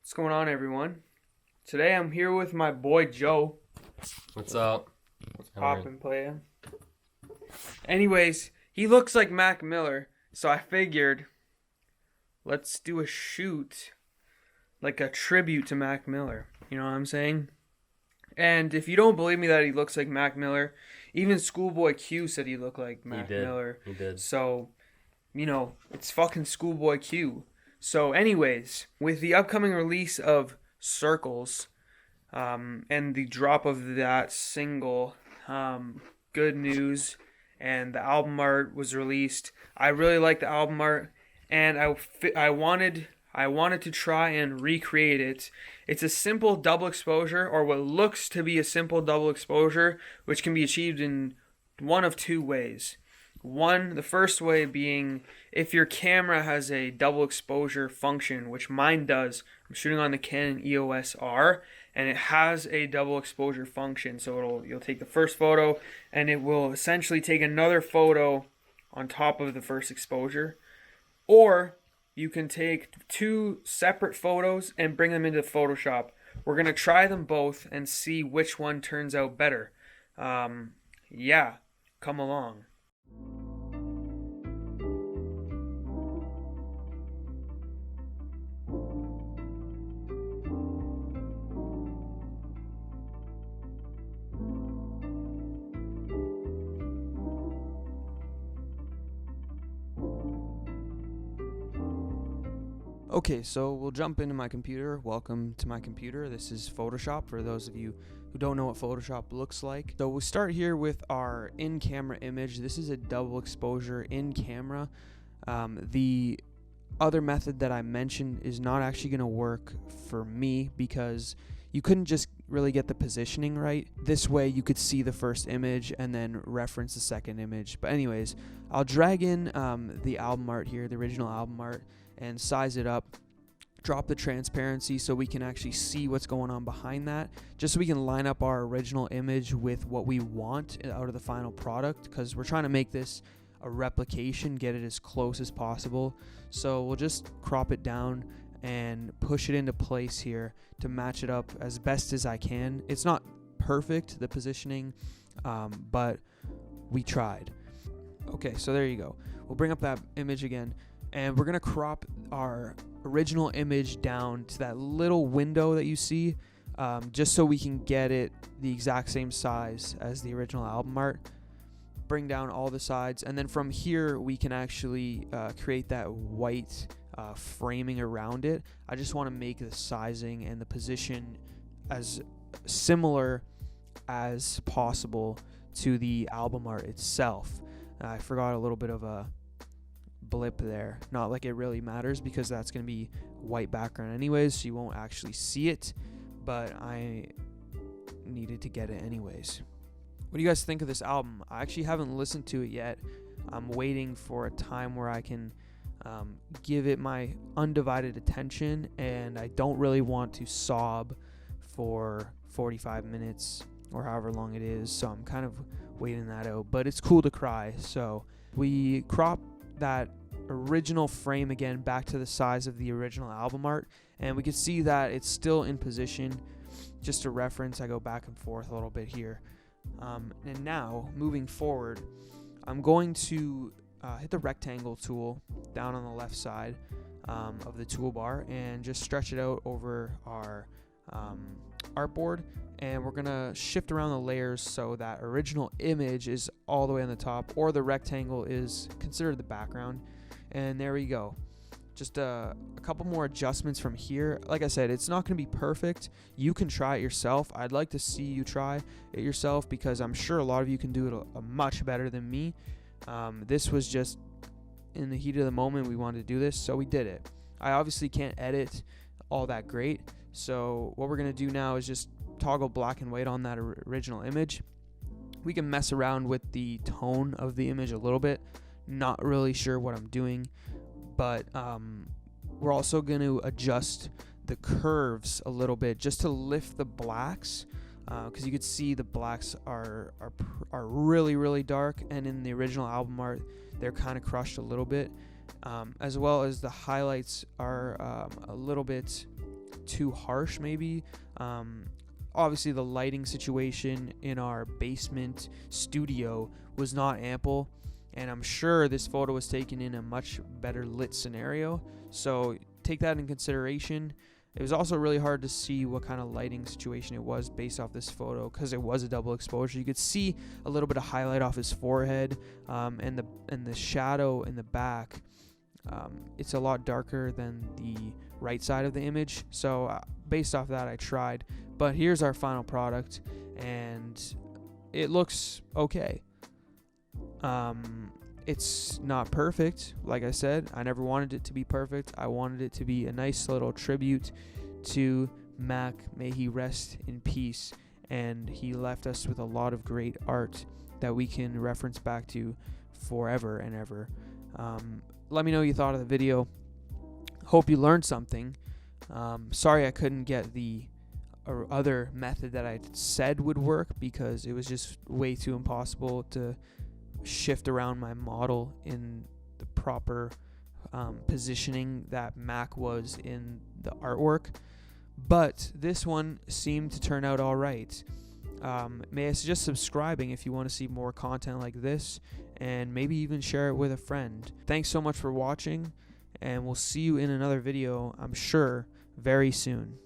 What's going on, everyone? Today I'm here with my boy Joe. What's up? What's poppin', playa? Anyways, he looks like Mac Miller, so I figured let's do a shoot, like a tribute to Mac Miller. You know what I'm saying? And if you don't believe me that he looks like Mac Miller, even Schoolboy Q said he looked like Mac Miller. He did. So, it's fucking Schoolboy Q. So, anyways, with the upcoming release of Circles, and the drop of that single, Good News, and the album art was released. I really like the album art, and I wanted to try and recreate it. It's a simple double exposure, or what looks to be a simple double exposure, which can be achieved in one of two ways. The first way being if your camera has a double exposure function, which mine does. I'm shooting on the Canon EOS R, and it has a double exposure function. So you'll take the first photo, and it will essentially take another photo on top of the first exposure. Or you can take two separate photos and bring them into Photoshop. We're going to try them both and see which one turns out better. Come along. Okay, so we'll jump into my computer. Welcome to my computer. This is Photoshop for those of you who don't know what Photoshop looks like. So we'll start here with our in-camera image. This is a double exposure in camera. The other method that I mentioned is not actually going to work for me because you couldn't just really get the positioning right. This way you could see the first image and then reference the second image. But anyways, I'll drag in the album art here, the original album art, and size it up, drop the transparency so we can actually see what's going on behind that, just so we can line up our original image with what we want out of the final product, because we're trying to make this a replication, get it as close as possible. So we'll just crop it down and push it into place here to match it up as best as I can. It's not perfect, the positioning, but we tried. Okay, so there you go. We'll bring up that image again, and we're going to crop our original image down to that little window that you see, just so we can get it the exact same size as the original album art. Bring down all the sides, and then from here we can actually create that white framing around it. I just want to make the sizing and the position as similar as possible to the album art itself. I forgot a little bit of a blip there, not like it really matters because that's going to be white background anyways, so you won't actually see it, but I needed to get it anyways. What do you guys think of this album? I actually haven't listened to it yet. I'm waiting for a time where I can give it my undivided attention, and I don't really want to sob for 45 minutes or however long it is, so I'm kind of waiting that out, but it's cool to cry. So we crop that original frame again back to the size of the original album art, and we can see that it's still in position. Just a reference, I go back and forth a little bit here, and now moving forward, I'm going to hit the rectangle tool down on the left side of the toolbar and just stretch it out over our artboard, and we're gonna shift around the layers so that original image is all the way on the top, or the rectangle is considered the background. And there we go. Just a couple more adjustments from here. Like I said, it's not going to be perfect. You can try it yourself. I'd like to see you try it yourself because I'm sure a lot of you can do it a much better than me. This was just in the heat of the moment. We wanted to do this, so we did it. I obviously can't edit all that great, so what we're going to do now is just toggle black and white on that original image. We can mess around with the tone of the image a little bit. Not really sure what I'm doing, but we're also going to adjust the curves a little bit just to lift the blacks, because you could see the blacks are really, really dark, and in the original album art they're kind of crushed a little bit, as well as the highlights are a little bit too harsh maybe. Obviously the lighting situation in our basement studio was not ample, and I'm sure this photo was taken in a much better lit scenario, so take that in consideration. It was also really hard to see what kind of lighting situation it was based off this photo, because it was a double exposure. You could see a little bit of highlight off his forehead, and the shadow in the back. It's a lot darker than the right side of the image, so based off that I tried. But here's our final product, and it looks okay. It's not perfect. Like I said, I never wanted it to be perfect. I wanted it to be a nice little tribute to Mac. May he rest in peace. And he left us with a lot of great art that we can reference back to forever and ever. Let me know what you thought of the video. Hope you learned something. Sorry I couldn't get the other method that I said would work, because it was just way too impossible to shift around my model in the proper positioning that Mac was in the artwork. But this one seemed to turn out all right. May I suggest subscribing if you want to see more content like this, and maybe even share it with a friend. Thanks so much for watching, and we'll see you in another video, I'm sure, very soon.